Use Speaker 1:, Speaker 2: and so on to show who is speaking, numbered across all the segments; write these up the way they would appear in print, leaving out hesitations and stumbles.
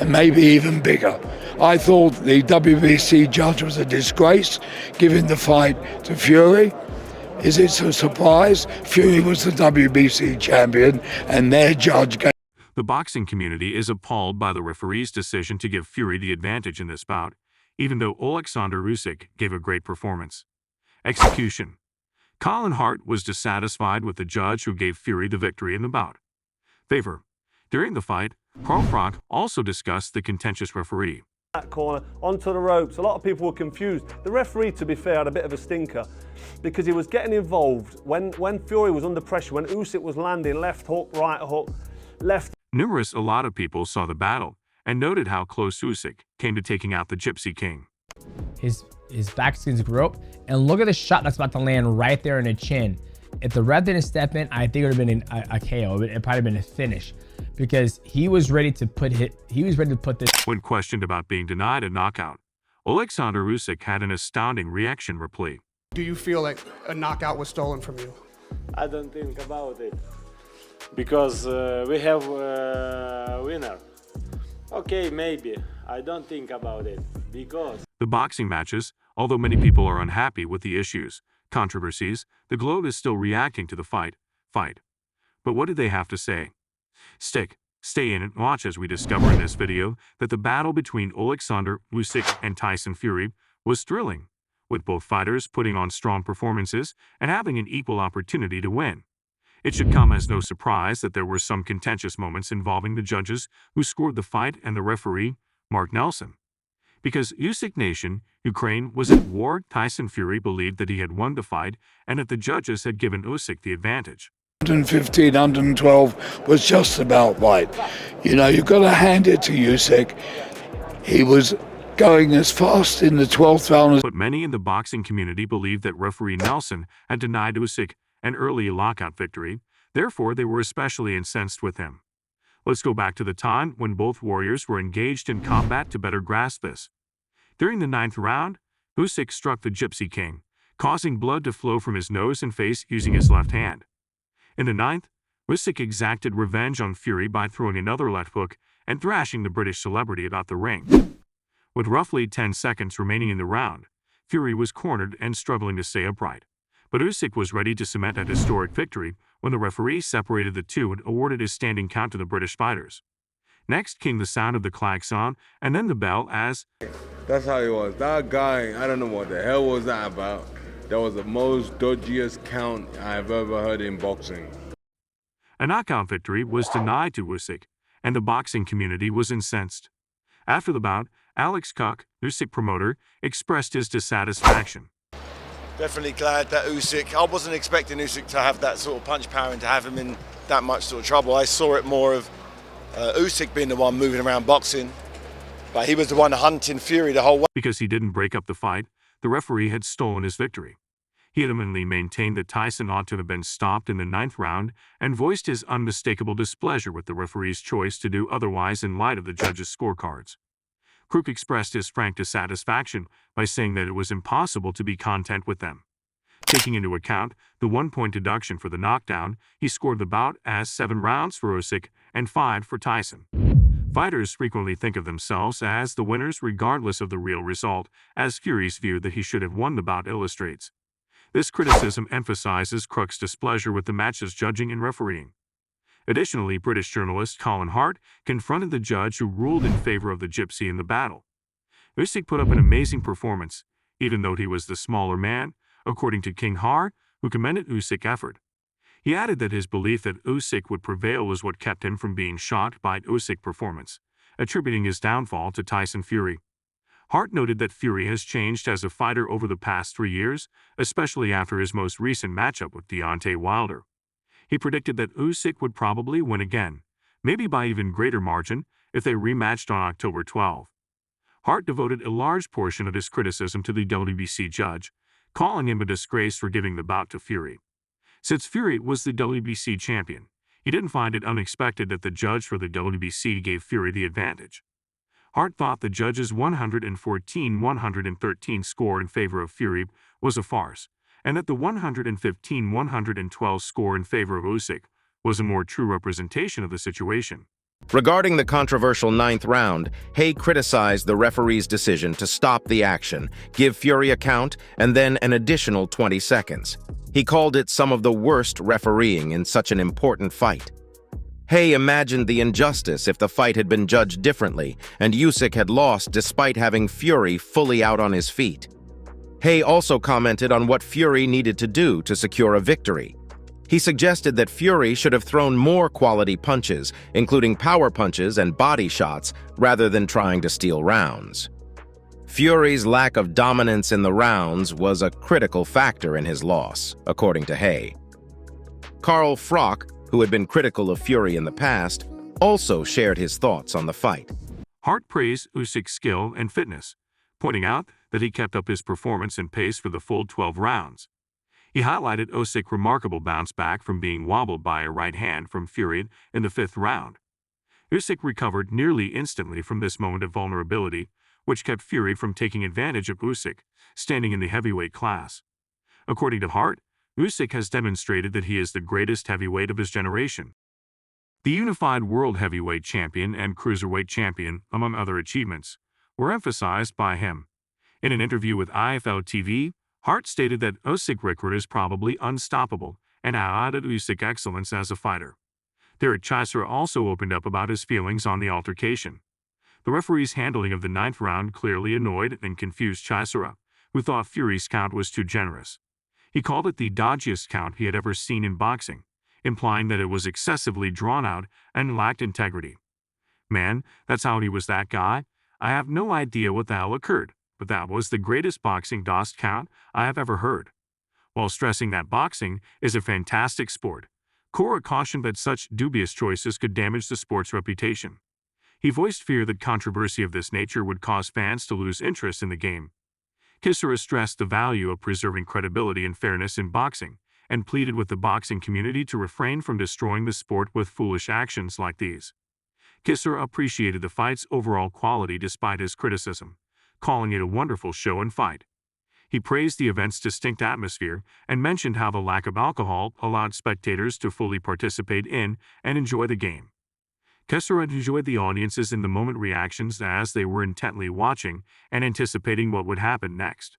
Speaker 1: and maybe even bigger. I thought the WBC judge was a disgrace, giving the fight to Fury. Is it a surprise? Fury was the WBC champion, and their judge gave.
Speaker 2: The boxing community is appalled by the referee's decision to give Fury the advantage in this bout, even though Alexander Usyk gave a great performance. Execution. Colin Hart was dissatisfied with the judge who gave Fury the victory in the bout. Favor. During the fight, Carl Froch also discussed the contentious referee.
Speaker 3: That corner, onto the ropes. A lot of people were confused. The referee, to be fair, had a bit of a stinker because he was getting involved when Fury was under pressure, when Usyk was landing left hook, right hook, left.
Speaker 2: A lot of people saw the battle and noted how close Usyk came to taking out the Gypsy King.
Speaker 4: His back skins grew up, and look at the shot that's about to land right there in the chin. If the ref didn't step in, I think it would have been a KO. It probably been a finish, because he was ready to put this.
Speaker 2: When questioned about being denied a knockout, Alexander Usyk had an astounding reaction reply.
Speaker 5: Do you feel like a knockout was stolen from you?
Speaker 6: I don't think about it, because we have a winner. Okay, maybe. I don't think about it, because...
Speaker 2: The boxing matches, although many people are unhappy with the issues, controversies, the globe is still reacting to the fight. But what do they have to say? Stay in and watch as we discover in this video that the battle between Alexander Usyk and Tyson Fury was thrilling, with both fighters putting on strong performances and having an equal opportunity to win. It should come as no surprise that there were some contentious moments involving the judges who scored the fight and the referee, Mark Nelson. Because Usyk Nation, Ukraine, was at war, Tyson Fury believed that he had won the fight and that the judges had given Usyk the advantage.
Speaker 1: 115, 112 was just about right. You know, you've got to hand it to Usyk. He was going as fast in the 12th round.
Speaker 2: But many in the boxing community believed that referee Nelson had denied Usyk an early lockout victory, therefore they were especially incensed with him. Let's go back to the time when both warriors were engaged in combat to better grasp this. During the 9th round, Usyk struck the Gypsy King, causing blood to flow from his nose and face using his left hand. In the 9th, Usyk exacted revenge on Fury by throwing another left hook and thrashing the British celebrity about the ring. With roughly 10 seconds remaining in the round, Fury was cornered and struggling to stay upright. But Usyk was ready to cement a historic victory when the referee separated the two and awarded his standing count to the British fighters. Next came the sound of the klaxon and then the bell as...
Speaker 7: That's how he was. That guy, I don't know what the hell was that about. That was the most dodgiest count I've ever heard in boxing.
Speaker 2: A knockout victory was denied to Usyk, and the boxing community was incensed. After the bout, Alex Koch, Usyk promoter, expressed his dissatisfaction.
Speaker 8: Definitely glad that Usyk, I wasn't expecting Usyk to have that sort of punch power and to have him in that much sort of trouble. I saw it more of Usyk being the one moving around boxing, but he was the one hunting Fury the whole way.
Speaker 2: Because he didn't break up the fight, the referee had stolen his victory. He adamantly maintained that Tyson ought to have been stopped in the 9th round and voiced his unmistakable displeasure with the referee's choice to do otherwise in light of the judges' scorecards. Crook expressed his frank dissatisfaction by saying that it was impossible to be content with them. Taking into account the 1-point deduction for the knockdown, he scored the bout as 7 rounds for Usyk and 5 for Tyson. Fighters frequently think of themselves as the winners regardless of the real result, as Fury's view that he should have won the bout illustrates. This criticism emphasizes Crook's displeasure with the match's judging and refereeing. Additionally, British journalist Colin Hart confronted the judge who ruled in favor of the Gypsy in the battle. Usyk put up an amazing performance, even though he was the smaller man, according to King Har, who commended Usyk's effort. He added that his belief that Usyk would prevail was what kept him from being shocked by Usyk's performance, attributing his downfall to Tyson Fury. Hart noted that Fury has changed as a fighter over the past 3 years, especially after his most recent matchup with Deontay Wilder. He predicted that Usyk would probably win again, maybe by even greater margin, if they rematched on October 12. Hart devoted a large portion of his criticism to the WBC judge, calling him a disgrace for giving the bout to Fury. Since Fury was the WBC champion, he didn't find it unexpected that the judge for the WBC gave Fury the advantage. Hart thought the judge's 114-113 score in favor of Fury was a farce, and that the 115-112 score in favor of Usyk was a more true representation of the situation.
Speaker 9: Regarding the controversial ninth round, Hay criticized the referee's decision to stop the action, give Fury a count, and then an additional 20 seconds. He called it some of the worst refereeing in such an important fight. Hay imagined the injustice if the fight had been judged differently and Usyk had lost despite having Fury fully out on his feet. Hay also commented on what Fury needed to do to secure a victory. He suggested that Fury should have thrown more quality punches, including power punches and body shots, rather than trying to steal rounds. Fury's lack of dominance in the rounds was a critical factor in his loss, according to Hay. Carl Froch, who had been critical of Fury in the past, also shared his thoughts on the fight.
Speaker 2: Hart praised Usyk's skill and fitness, pointing out that he kept up his performance and pace for the full 12 rounds. He highlighted Usyk's remarkable bounce back from being wobbled by a right hand from Fury in the 5th round. Usyk recovered nearly instantly from this moment of vulnerability, which kept Fury from taking advantage of Usyk, standing in the heavyweight class. According to Hart, Usyk has demonstrated that he is the greatest heavyweight of his generation. The unified world heavyweight champion and cruiserweight champion, among other achievements, were emphasized by him. In an interview with IFL TV, Hart stated that Usyk's record is probably unstoppable and highlighted Usyk's excellence as a fighter. Derek Chisora also opened up about his feelings on the altercation. The referee's handling of the 9th round clearly annoyed and confused Chisora, who thought Fury's count was too generous. He called it the dodgiest count he had ever seen in boxing, implying that it was excessively drawn out and lacked integrity. Man, that's how he was that guy. I have no idea what the hell occurred, but that was the greatest boxing DOS count I have ever heard. While stressing that boxing is a fantastic sport, Cora cautioned that such dubious choices could damage the sport's reputation. He voiced fear that controversy of this nature would cause fans to lose interest in the game. Chisora stressed the value of preserving credibility and fairness in boxing, and pleaded with the boxing community to refrain from destroying the sport with foolish actions like these. Chisora appreciated the fight's overall quality despite his criticism, calling it a wonderful show and fight. He praised the event's distinct atmosphere and mentioned how the lack of alcohol allowed spectators to fully participate in and enjoy the game. Chisora enjoyed the audience's in-the-moment reactions as they were intently watching and anticipating what would happen next.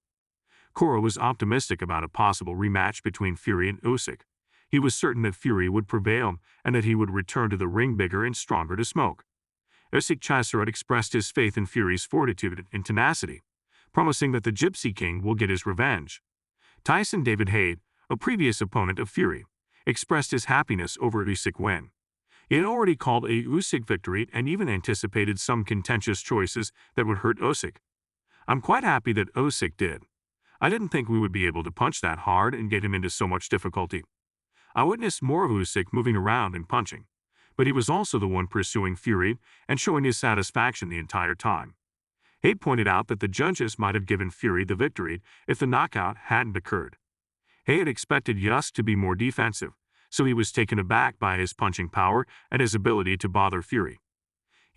Speaker 2: Cora was optimistic about a possible rematch between Fury and Usyk. He was certain that Fury would prevail and that he would return to the ring bigger and stronger to smoke. Usyk Chisora expressed his faith in Fury's fortitude and tenacity, promising that the Gypsy King will get his revenge. Tyson David Hay, a previous opponent of Fury, expressed his happiness over Usyk's win. He had already called a Usyk victory and even anticipated some contentious choices that would hurt Usyk. I'm quite happy that Usyk did. I didn't think we would be able to punch that hard and get him into so much difficulty. I witnessed more of Usyk moving around and punching, but he was also the one pursuing Fury and showing his satisfaction the entire time. Hay pointed out that the judges might have given Fury the victory if the knockout hadn't occurred. Hay had expected Usyk to be more defensive, so he was taken aback by his punching power and his ability to bother Fury.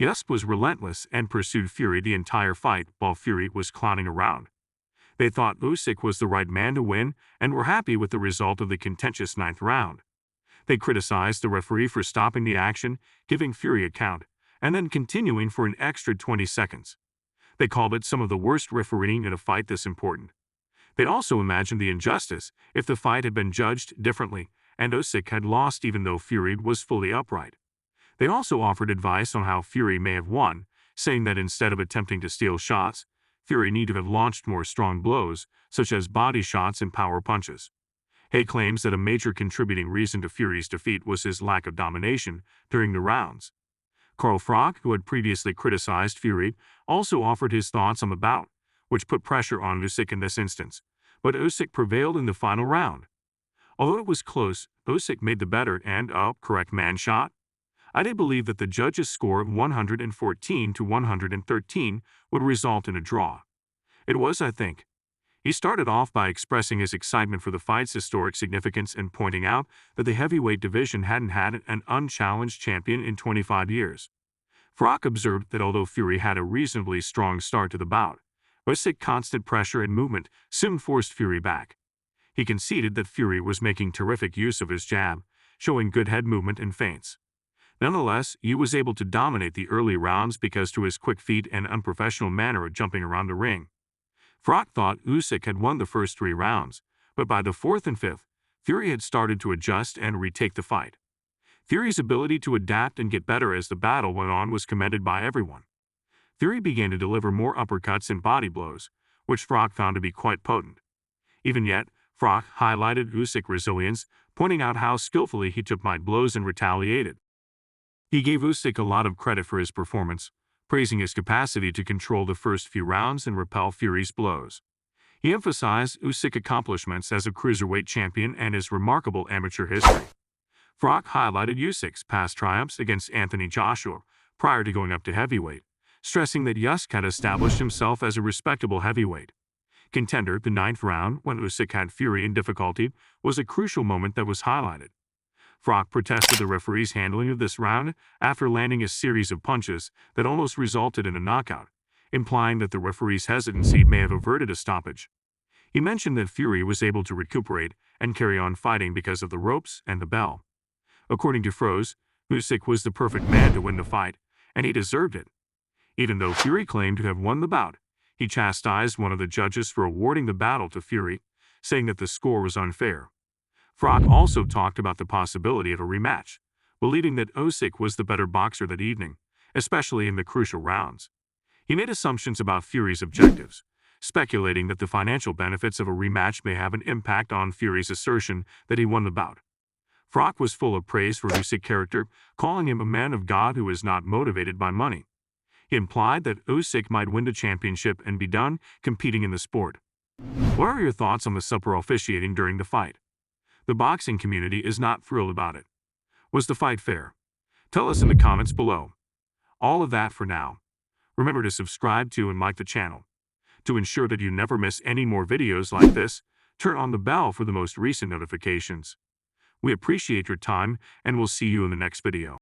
Speaker 2: Usyk was relentless and pursued Fury the entire fight while Fury was clowning around. They thought Usyk was the right man to win and were happy with the result of the contentious 9th round. They criticized the referee for stopping the action, giving Fury a count, and then continuing for an extra 20 seconds. They called it some of the worst refereeing in a fight this important. They also imagined the injustice if the fight had been judged differently and Usyk had lost even though Fury was fully upright. They also offered advice on how Fury may have won, saying that instead of attempting to steal shots, Fury needed to have launched more strong blows, such as body shots and power punches. Hay claims that a major contributing reason to Fury's defeat was his lack of domination during the rounds. Carl Froch, who had previously criticized Fury, also offered his thoughts on the bout, which put pressure on Usyk in this instance, but Usyk prevailed in the final round. Although it was close, Usyk made the better and, correct man shot. I did believe that the judges' score of 114 to 113 would result in a draw. It was, I think. He started off by expressing his excitement for the fight's historic significance and pointing out that the heavyweight division hadn't had an unchallenged champion in 25 years. Froch observed that although Fury had a reasonably strong start to the bout, Usyk's constant pressure and movement soon forced Fury back. He conceded that Fury was making terrific use of his jab, showing good head movement and feints. Nonetheless, he was able to dominate the early rounds because to his quick feet and unprofessional manner of jumping around the ring. Froch thought Usyk had won the first 3 rounds, but by the 4th and 5th, Fury had started to adjust and retake the fight. Fury's ability to adapt and get better as the battle went on was commended by everyone. Fury began to deliver more uppercuts and body blows, which Froch found to be quite potent. Even yet, Froch highlighted Usyk's resilience, pointing out how skillfully he took mild blows and retaliated. He gave Usyk a lot of credit for his performance, praising his capacity to control the first few rounds and repel Fury's blows. He emphasized Usyk's accomplishments as a cruiserweight champion and his remarkable amateur history. Froch highlighted Usyk's past triumphs against Anthony Joshua prior to going up to heavyweight, stressing that Usyk had established himself as a respectable heavyweight contender. The 9th round, when Usyk had Fury in difficulty, was a crucial moment that was highlighted. Froch protested the referee's handling of this round after landing a series of punches that almost resulted in a knockout, implying that the referee's hesitancy may have averted a stoppage. He mentioned that Fury was able to recuperate and carry on fighting because of the ropes and the bell. According to Froze, Usyk was the perfect man to win the fight, and he deserved it. Even though Fury claimed to have won the bout, he chastised one of the judges for awarding the battle to Fury, saying that the score was unfair. Froch also talked about the possibility of a rematch, believing that Usyk was the better boxer that evening, especially in the crucial rounds. He made assumptions about Fury's objectives, speculating that the financial benefits of a rematch may have an impact on Fury's assertion that he won the bout. Froch was full of praise for Usyk's character, calling him a man of God who is not motivated by money. He implied that Usyk might win the championship and be done competing in the sport. What are your thoughts on the subpar officiating during the fight? The boxing community is not thrilled about it. Was the fight fair? Tell us in the comments below. All of that for now. Remember to subscribe to and like the channel. To ensure that you never miss any more videos like this, turn on the bell for the most recent notifications. We appreciate your time, and we'll see you in the next video.